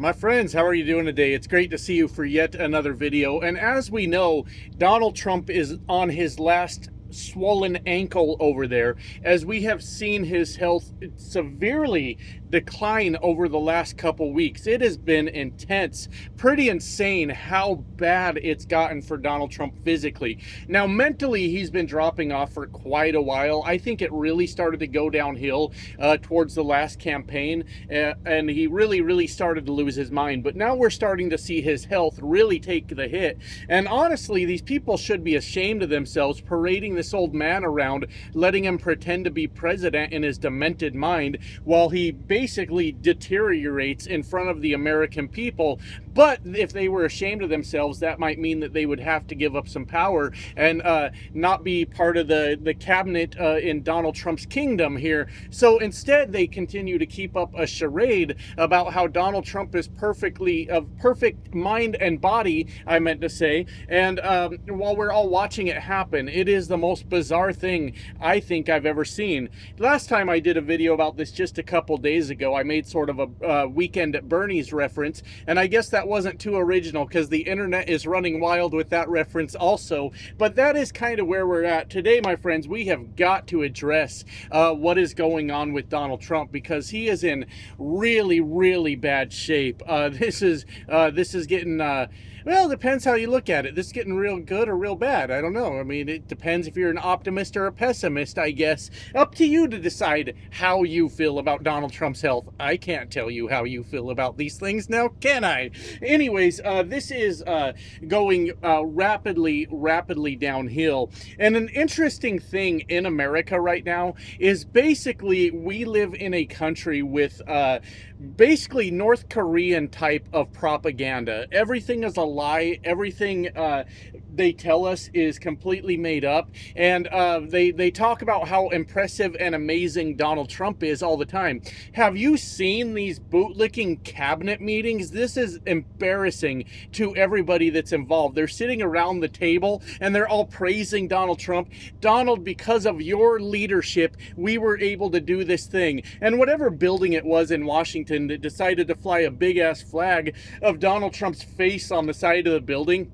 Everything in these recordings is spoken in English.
My friends, how are you doing today? It's great to see you for yet another video. And as we know, Donald Trump is on his last swollen ankle over there, as we have seen his health severely decline over the last couple weeks. It has been intense, pretty insane how bad it's gotten for Donald Trump physically. Now, mentally, he's been dropping off for quite a while. I think it really started to go downhill towards the last campaign, and he really started to lose his mind. But now we're starting to see his health really take the hit. And honestly, these people should be ashamed of themselves parading this old man around, letting him pretend to be president in his demented mind while he basically deteriorates in front of the American people. But if they were ashamed of themselves, that might mean that they would have to give up some power and not be part of the cabinet in Donald Trump's kingdom here. So instead, they continue to keep up a charade about how Donald Trump is perfectly of perfect mind and body, I meant to say. And while we're all watching it happen, it is the most bizarre thing I think I've ever seen. Last time I did a video about this just a couple days ago, I made sort of a Weekend at Bernie's reference, and I guess that wasn't too original because the internet is running wild with that reference also. But that is kind of where we're at today, my friends. We have got to address what is going on with Donald Trump, because he is in really bad shape. This is getting well, it depends how you look at it. This is getting real good or real bad. I don't know. I mean, it depends if you're an optimist or a pessimist, I guess. Up to you to decide how you feel about Donald Trump's health. I can't tell you how you feel about these things now, can I? Anyways, this is going rapidly downhill. And an interesting thing in America right now is basically we live in a country with basically North Korean type of propaganda. Everything is a lie. Everything they tell us is completely made up, and they talk about how impressive and amazing Donald Trump is all the time. Have you seen these bootlicking cabinet meetings? This is embarrassing to everybody that's involved. They're sitting around the table and they're all praising Donald Trump. Donald, because of your leadership, we were able to do this thing. And whatever building it was in Washington that decided to fly a big ass flag of Donald Trump's face on the side of the building,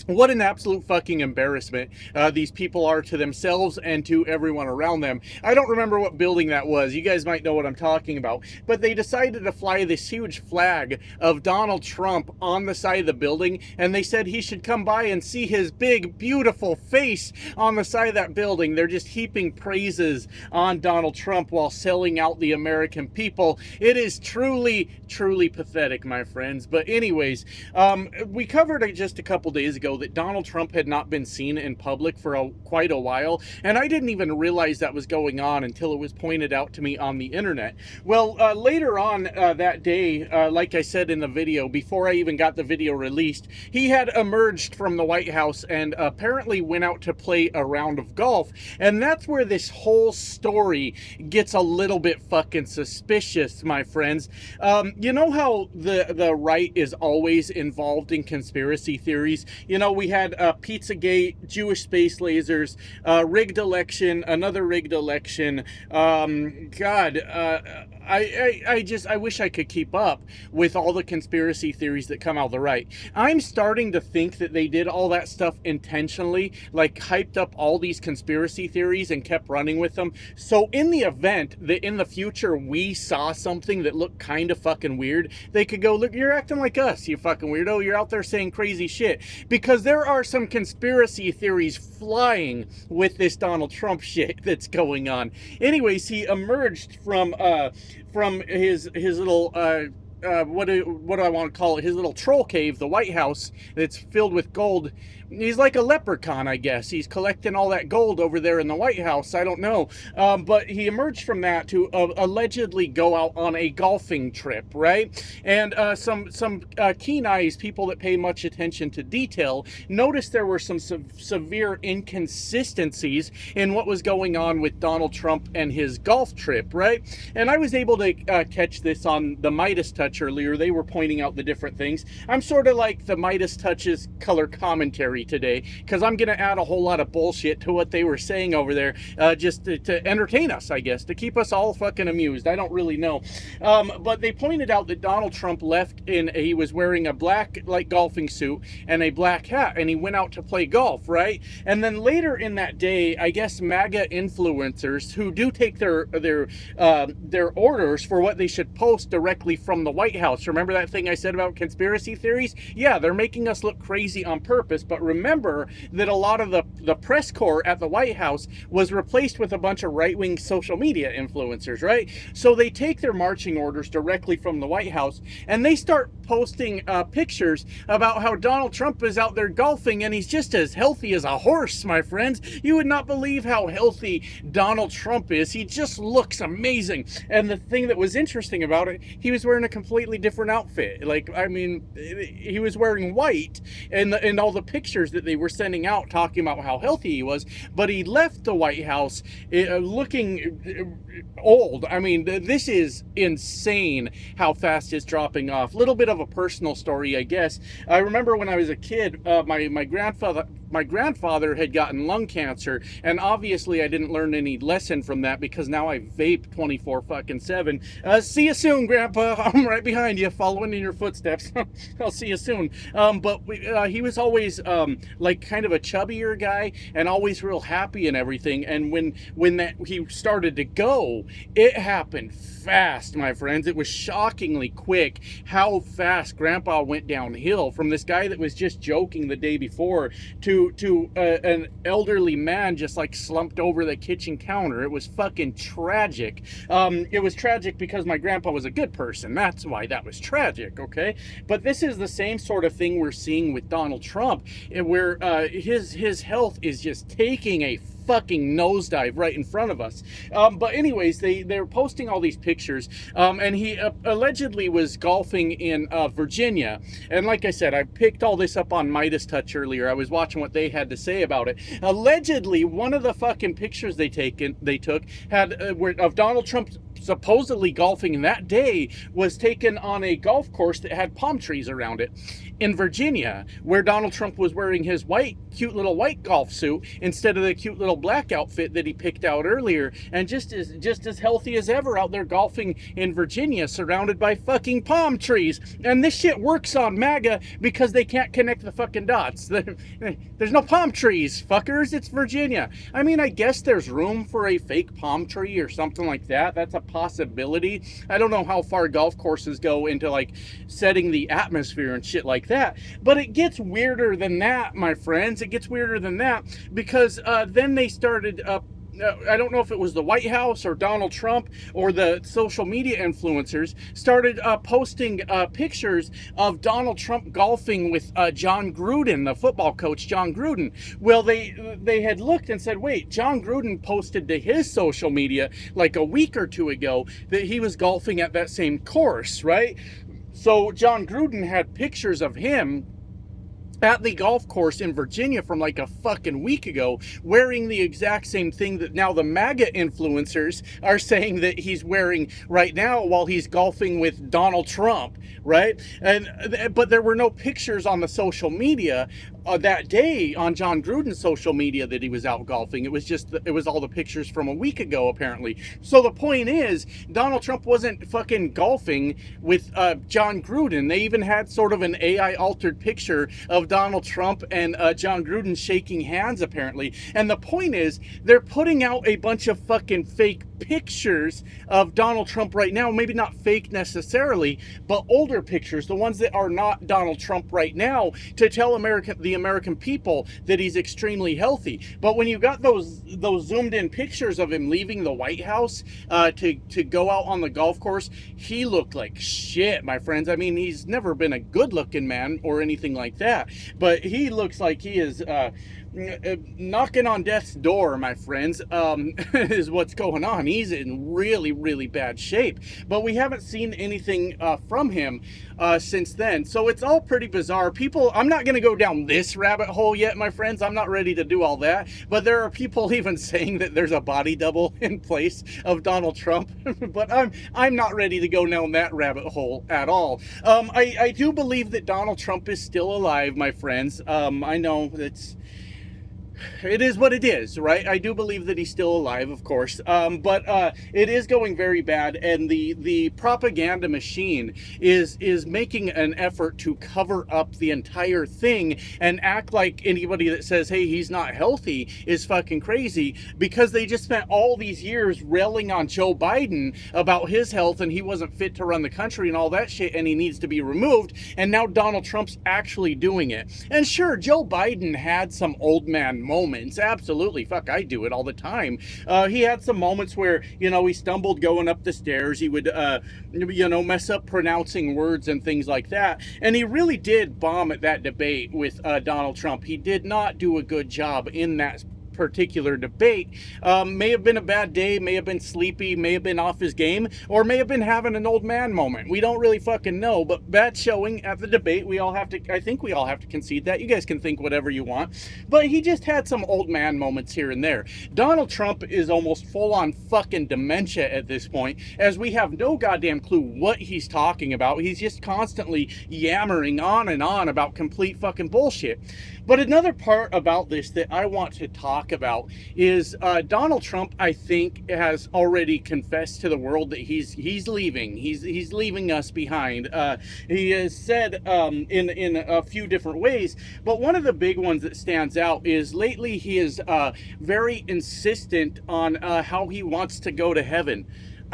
what an absolute fucking embarrassment these people are to themselves and to everyone around them. I don't remember what building that was. You guys might know what I'm talking about. But they decided to fly this huge flag of Donald Trump on the side of the building, and they said he should come by and see his big, beautiful face on the side of that building. They're just heaping praises on Donald Trump while selling out the American people. It is truly pathetic, my friends. But anyways, we covered it just a couple days ago that Donald Trump had not been seen in public for quite a while, and I didn't even realize that was going on until it was pointed out to me on the internet. Well, later on that day, like I said in the video, before I even got the video released, he had emerged from the White House and apparently went out to play a round of golf, and that's where this whole story gets a little bit fucking suspicious, my friends. You know how the right is always involved in conspiracy theories? You know, we had Pizzagate, Jewish space lasers, rigged election, another rigged election. I wish I could keep up with all the conspiracy theories that come out of the right. I'm starting to think that they did all that stuff intentionally, like hyped up all these conspiracy theories and kept running with them. So in the event that in the future we saw something that looked kind of fucking weird, they could go, look, you're acting like us, you fucking weirdo. You're out there saying crazy shit. Because there are some conspiracy theories flying with this Donald Trump shit that's going on. Anyways, he emerged from his little what do I want to call it? His little troll cave, the White House that's filled with gold. He's like a leprechaun, I guess. He's collecting all that gold over there in the White House. I don't know. But he emerged from that to allegedly go out on a golfing trip, right? And some keen eyes, people that pay much attention to detail, noticed there were some severe inconsistencies in what was going on with Donald Trump and his golf trip, right? And I was able to catch this on the Midas Touch Touch earlier. They were pointing out the different things. I'm sort of like the Midas Touch's color commentary today, because I'm going to add a whole lot of bullshit to what they were saying over there, just to entertain us, I guess, to keep us all fucking amused. I don't really know. But they pointed out that Donald Trump left he was wearing a black, like, golfing suit and a black hat, and he went out to play golf, right? And then later in that day, I guess MAGA influencers who do take their orders for what they should post directly from the White House. Remember that thing I said about conspiracy theories? Yeah, they're making us look crazy on purpose, but remember that a lot of the press corps at the White House was replaced with a bunch of right-wing social media influencers, right? So they take their marching orders directly from the White House, and they start posting pictures about how Donald Trump is out there golfing, and he's just as healthy as a horse, my friends. You would not believe how healthy Donald Trump is. He just looks amazing. And the thing that was interesting about it, he was wearing a completely different outfit. Like, I mean, he was wearing white and all the pictures that they were sending out talking about how healthy he was, but he left the White House looking old. I mean, this is insane how fast it's dropping off. Little bit of a personal story, I guess. I remember when I was a kid, my grandfather had gotten lung cancer, and obviously I didn't learn any lesson from that, because now I vape 24/7. See you soon, Grandpa. I'm right behind you, following in your footsteps. I'll see you soon. But he was always like kind of a chubbier guy, and always real happy and everything. And when he started to go, it happened fast, my friends. It was shockingly quick how fast Grandpa went downhill, from this guy that was just joking the day before to an elderly man just like slumped over the kitchen counter. It was fucking tragic. It was tragic because my grandpa was a good person. That's why that was tragic, okay? But this is the same sort of thing we're seeing with Donald Trump, where his health is just taking a fucking nosedive right in front of us. But anyways, they're posting all these pictures, and he allegedly was golfing in Virginia. And like I said, I picked all this up on Midas Touch earlier. I was watching what they had to say about it. Allegedly, one of the fucking pictures they took had of Donald Trump supposedly golfing that day was taken on a golf course that had palm trees around it in Virginia, where Donald Trump was wearing his cute little white golf suit instead of the cute little black outfit that he picked out earlier, and just as healthy as ever out there golfing in Virginia, surrounded by fucking palm trees. And this shit works on MAGA because they can't connect the fucking dots. There's no palm trees, fuckers. It's Virginia. I mean, I guess there's room for a fake palm tree or something like that. That's a possibility. I don't know how far golf courses go into like setting the atmosphere and shit like that, but it gets weirder than that, my friends. It gets weirder than that, because then they started I don't know if it was the White House or Donald Trump or the social media influencers started posting pictures of Donald Trump golfing with John Gruden, the football coach, John Gruden. Well, they had looked and said, wait, John Gruden posted to his social media like a week or two ago that he was golfing at that same course, right? So John Gruden had pictures of him at the golf course in Virginia from like a fucking week ago, wearing the exact same thing that now the MAGA influencers are saying that he's wearing right now while he's golfing with Donald Trump, right? But there were no pictures on the social media that day on John Gruden's social media that he was out golfing. It was all the pictures from a week ago, apparently. So the point is, Donald Trump wasn't fucking golfing with John Gruden. They even had sort of an AI altered picture of Donald Trump and John Gruden shaking hands, apparently. And the point is, they're putting out a bunch of fucking fake pictures of Donald Trump right now. Maybe not fake necessarily, but older pictures, the ones that are not Donald Trump right now, to tell the American people that he's extremely healthy. But when you got those zoomed in pictures of him leaving the White House to go out on the golf course, he looked like shit, my friends. I mean, he's never been a good looking man or anything like that, but he looks like he is knocking on death's door, my friends, is what's going on. He's in really, really bad shape, but we haven't seen anything from him since then. So it's all pretty bizarre. People, I'm not going to go down this rabbit hole yet, my friends. I'm not ready to do all that, but there are people even saying that there's a body double in place of Donald Trump, but I'm not ready to go down that rabbit hole at all. I do believe that Donald Trump is still alive, my friends. I know it is what it is, right? I do believe that he's still alive, of course, but it is going very bad, and the propaganda machine is making an effort to cover up the entire thing and act like anybody that says, hey, he's not healthy is fucking crazy, because they just spent all these years railing on Joe Biden about his health and he wasn't fit to run the country and all that shit and he needs to be removed, and now Donald Trump's actually doing it. And sure, Joe Biden had some old man moments. Absolutely. Fuck, I do it all the time. He had some moments where, he stumbled going up the stairs. He would, mess up pronouncing words and things like that. And he really did bomb at that debate with Donald Trump. He did not do a good job in that particular debate. May have been a bad day, may have been sleepy, may have been off his game, or may have been having an old man moment. We don't really fucking know, but bad showing at the debate. I think we all have to concede that. You guys can think whatever you want, but he just had some old man moments here and there. Donald Trump is almost full on fucking dementia at this point, as we have no goddamn clue what he's talking about. He's just constantly yammering on and on about complete fucking bullshit. But another part about this that I want to talk about is Donald Trump, I think, has already confessed to the world that he's leaving. He's leaving us behind. He has said in a few different ways, but one of the big ones that stands out is lately he is very insistent on how he wants to go to heaven.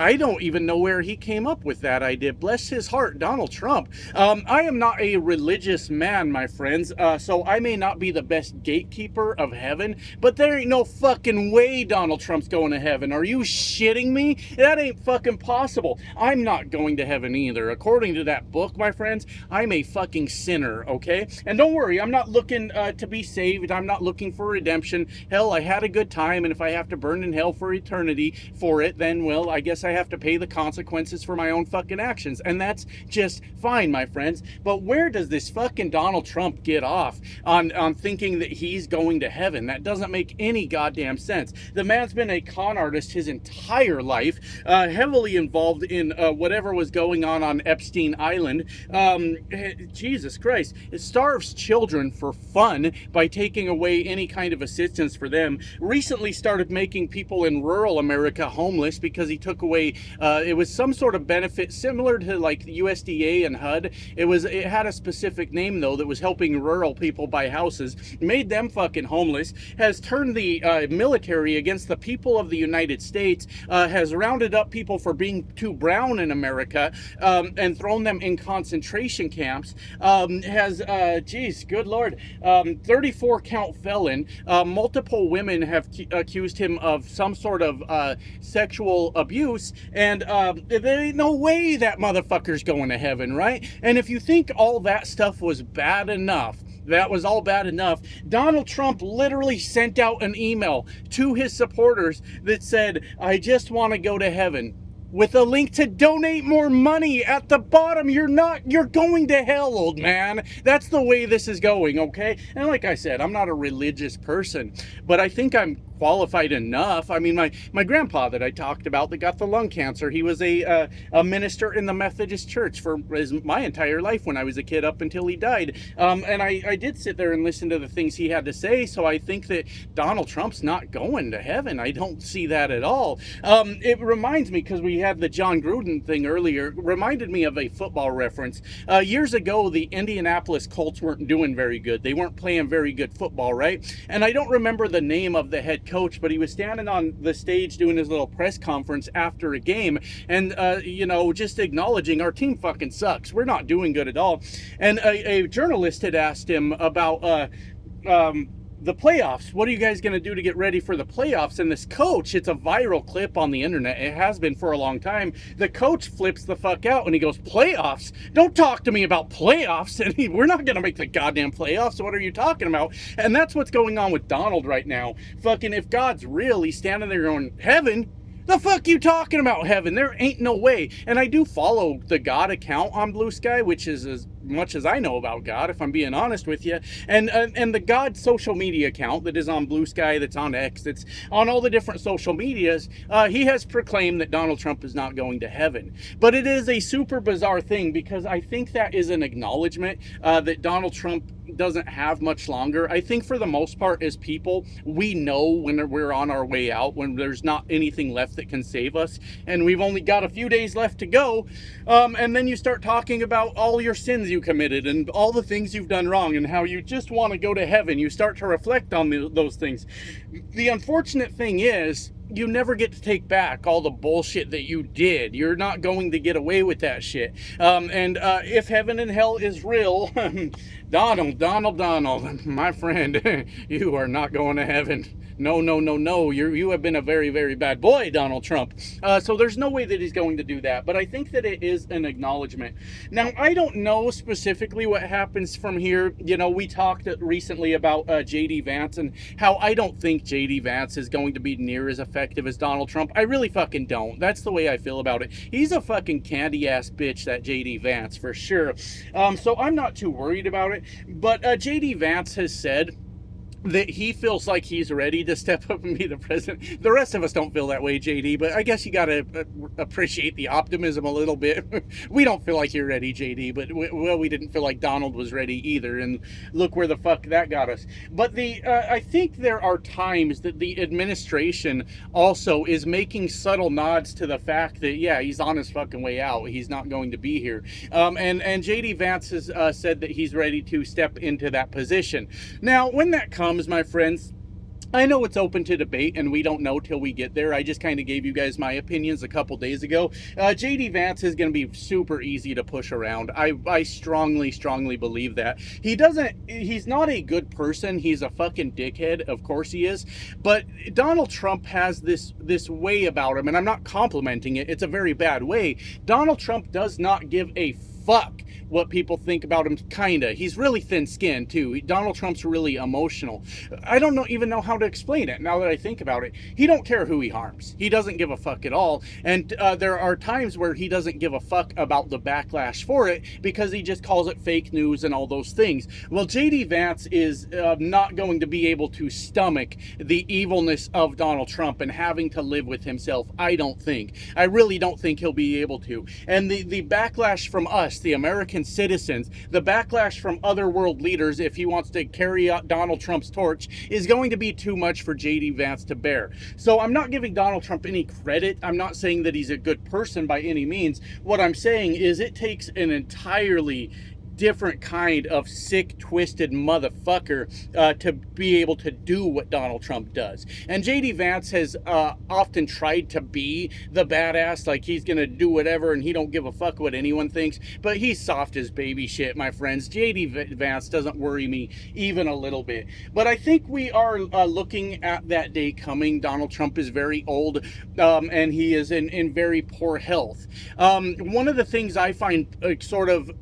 I don't even know where he came up with that idea. Bless his heart, Donald Trump. I am not a religious man, my friends, so I may not be the best gatekeeper of heaven, but there ain't no fucking way Donald Trump's going to heaven. Are you shitting me? That ain't fucking possible. I'm not going to heaven either. According to that book, my friends, I'm a fucking sinner, okay? And don't worry, I'm not looking to be saved. I'm not looking for redemption. Hell, I had a good time, and if I have to burn in hell for eternity for it, then, well, I guess I have to pay the consequences for my own fucking actions, and that's just fine, my friends. But where does this fucking Donald Trump get off on thinking that he's going to heaven? That doesn't make any goddamn sense. The man's been a con artist his entire life, heavily involved in whatever was going on Epstein Island. Jesus Christ, it starves children for fun by taking away any kind of assistance for them. Recently started making people in rural America homeless because he took away it was some sort of benefit similar to like the USDA and HUD. It had a specific name though that was helping rural people buy houses, made them fucking homeless, has turned the military against the people of the United States, has rounded up people for being too brown in America, and thrown them in concentration camps, has geez, good lord, 34 count felon. Multiple women have accused him of some sort of sexual abuse, and there ain't no way that motherfucker's going to heaven, right? And if you think all that stuff was bad enough, that was all bad enough, Donald Trump literally sent out an email to his supporters that said, I just want to go to heaven, with a link to donate more money at the bottom. You're going to hell, old man. That's the way this is going, okay? And like I said, I'm not a religious person, but I think I'm qualified enough. I mean, my grandpa that I talked about that got the lung cancer, he was a minister in the Methodist Church for my entire life when I was a kid up until he died. And I did sit there and listen to the things he had to say, so I think that Donald Trump's not going to heaven. I don't see that at all. It reminds me, because we had the John Gruden thing earlier, reminded me of a football reference. Years ago, the Indianapolis Colts weren't doing very good. They weren't playing very good football, right? And I don't remember the name of the head coach, but he was standing on the stage doing his little press conference after a game and, just acknowledging our team fucking sucks. We're not doing good at all. And a journalist had asked him about, the playoffs. What are you guys going to do to get ready for the playoffs? And this coach, it's a viral clip on the internet. It has been for a long time. The coach flips the fuck out and he goes, playoffs? Don't talk to me about playoffs. And we're not going to make the goddamn playoffs. What are you talking about? And that's what's going on with Donald right now. Fucking, if God's really standing there going, heaven? The fuck you talking about, heaven? There ain't no way. And I do follow the God account on Blue Sky, which is as much as I know about God, if I'm being honest with you. And the God social media account that is on Blue Sky, that's on X, that's on all the different social medias, he has proclaimed that Donald Trump is not going to heaven. But it is a super bizarre thing, because I think that is an acknowledgement that Donald Trump doesn't have much longer. I think for the most part, as people, we know when we're on our way out, when there's not anything left that can save us, and we've only got a few days left to go. And then you start talking about all your sins you committed and all the things you've done wrong and how you just want to go to heaven. You start to reflect on those things. The unfortunate thing is, you never get to take back all the bullshit that you did. You're not going to get away with that shit. And if heaven and hell is real, Donald, my friend, you are not going to heaven. No. You have been a very, very bad boy, Donald Trump. So there's no way that he's going to do that. But I think that it is an acknowledgement. Now, I don't know specifically what happens from here. You know, we talked recently about J.D. Vance and how I don't think J.D. Vance is going to be near as effective as Donald Trump. I really fucking don't. That's the way I feel about it. He's a fucking candy-ass bitch, that J.D. Vance, for sure. So I'm not too worried about it. But J.D. Vance has said that he feels like he's ready to step up and be the president. The rest of us don't feel that way, JD, but I guess you got to appreciate the optimism a little bit. We don't feel like you're ready, JD, but we didn't feel like Donald was ready either, and look where the fuck that got us. But I think there are times that the administration also is making subtle nods to the fact that, yeah, he's on his fucking way out. He's not going to be here. And JD Vance has said that he's ready to step into that position. Now, when that comes, my friends, I know it's open to debate, and we don't know till we get there. I just kind of gave you guys my opinions a couple days ago. J.D. Vance is going to be super easy to push around. I strongly believe that. He's not a good person. He's a fucking dickhead. Of course he is. But Donald Trump has this way about him, and I'm not complimenting it. It's a very bad way. Donald Trump does not give a fuck what people think about him, kinda. He's really thin-skinned, too. Donald Trump's really emotional. I don't even know how to explain it, now that I think about it. He don't care who he harms. He doesn't give a fuck at all, and there are times where he doesn't give a fuck about the backlash for it, because he just calls it fake news and all those things. Well, J.D. Vance is not going to be able to stomach the evilness of Donald Trump and having to live with himself, I don't think. I really don't think he'll be able to. And the backlash from us, the American citizens, the backlash from other world leaders, if he wants to carry out Donald Trump's torch, is going to be too much for J.D. Vance to bear. So I'm not giving Donald Trump any credit. I'm not saying that he's a good person by any means. What I'm saying is it takes an entirely different kind of sick, twisted motherfucker to be able to do what Donald Trump does. And J.D. Vance has often tried to be the badass, like he's gonna do whatever and he don't give a fuck what anyone thinks, but he's soft as baby shit, my friends. J.D. Vance doesn't worry me even a little bit. But I think we are looking at that day coming. Donald Trump is very old, and he is in very poor health. One of the things I find sort of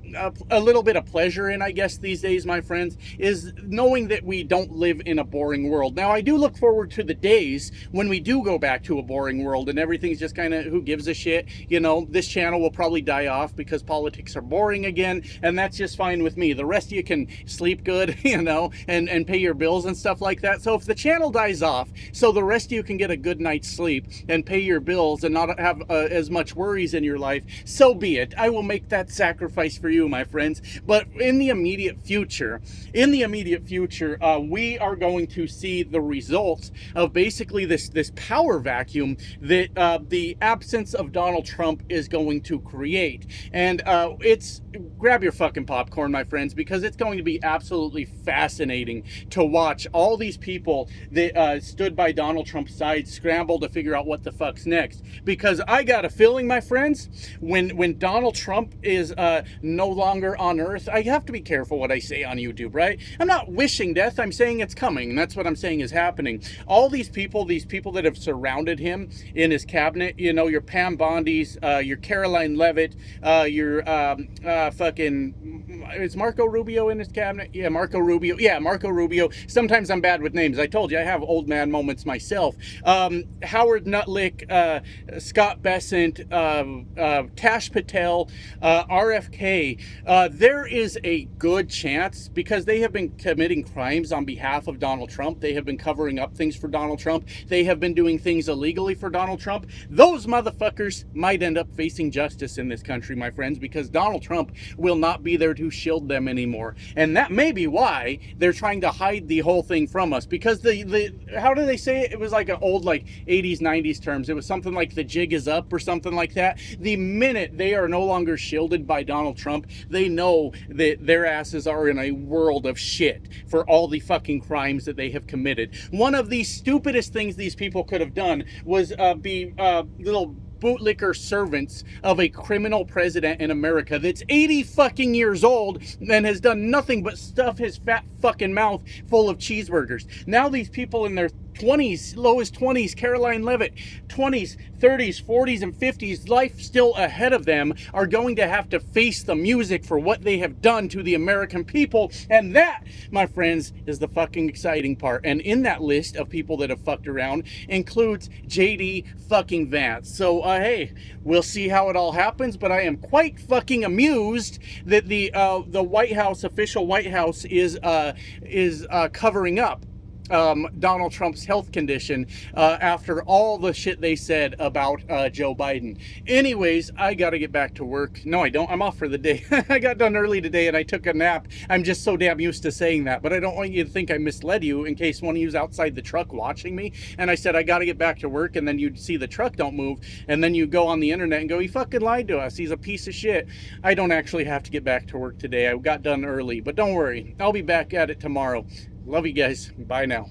a little bit of pleasure in, I guess, these days, my friends, is knowing that we don't live in a boring world. Now, I do look forward to the days when we do go back to a boring world and everything's just kind of, who gives a shit? You know, this channel will probably die off because politics are boring again, and that's just fine with me. The rest of you can sleep good, you know, and pay your bills and stuff like that. So if the channel dies off, so the rest of you can get a good night's sleep and pay your bills and not have as much worries in your life, so be it. I will make that sacrifice for you, my friends. But in the immediate future, we are going to see the results of basically this power vacuum that the absence of Donald Trump is going to create. And grab your fucking popcorn, my friends, because it's going to be absolutely fascinating to watch all these people that stood by Donald Trump's side scramble to figure out what the fuck's next. Because I got a feeling, my friends, when Donald Trump is no longer on earth. I have to be careful what I say on YouTube, right? I'm not wishing death. I'm saying it's coming. And that's what I'm saying is happening. All these people that have surrounded him in his cabinet, you know, your Pam Bondis, your Caroline Levitt, your fucking, is Marco Rubio in his cabinet? Yeah, Marco Rubio. Yeah, Marco Rubio. Sometimes I'm bad with names. I told you I have old man moments myself. Howard Nutlick, Scott Bessent, Tash Patel, RFK. There is a good chance, because they have been committing crimes on behalf of Donald Trump. They have been covering up things for Donald Trump. They have been doing things illegally for Donald Trump. Those motherfuckers might end up facing justice in this country, my friends, because Donald Trump will not be there to shield them anymore. And that may be why they're trying to hide the whole thing from us, because the how do they say it? It was like an old, like, 80s, 90s terms. It was something like the jig is up or something like that. The minute they are no longer shielded by Donald Trump, they know that their asses are in a world of shit for all the fucking crimes that they have committed. One of the stupidest things these people could have done was be little bootlicker servants of a criminal president in America that's 80 fucking years old and has done nothing but stuff his fat fucking mouth full of cheeseburgers. Now these people in their 20s, lowest 20s, Caroline Levitt, 20s, 30s, 40s, and 50s, life still ahead of them, are going to have to face the music for what they have done to the American people. And that, my friends, is the fucking exciting part. And in that list of people that have fucked around includes JD fucking Vance. So, hey, we'll see how it all happens, but I am quite fucking amused that the White House, official White House, is covering up Donald Trump's health condition after all the shit they said about Joe Biden. Anyways, I gotta get back to work. No, I don't. I'm off for the day. I got done early today and I took a nap. I'm just so damn used to saying that, but I don't want you to think I misled you in case one of you's outside the truck watching me and I said I gotta get back to work, and then you'd see the truck don't move, and then you go on the internet and go, he fucking lied to us. He's a piece of shit. I don't actually have to get back to work today. I got done early, but don't worry. I'll be back at it tomorrow. Love you guys. Bye now.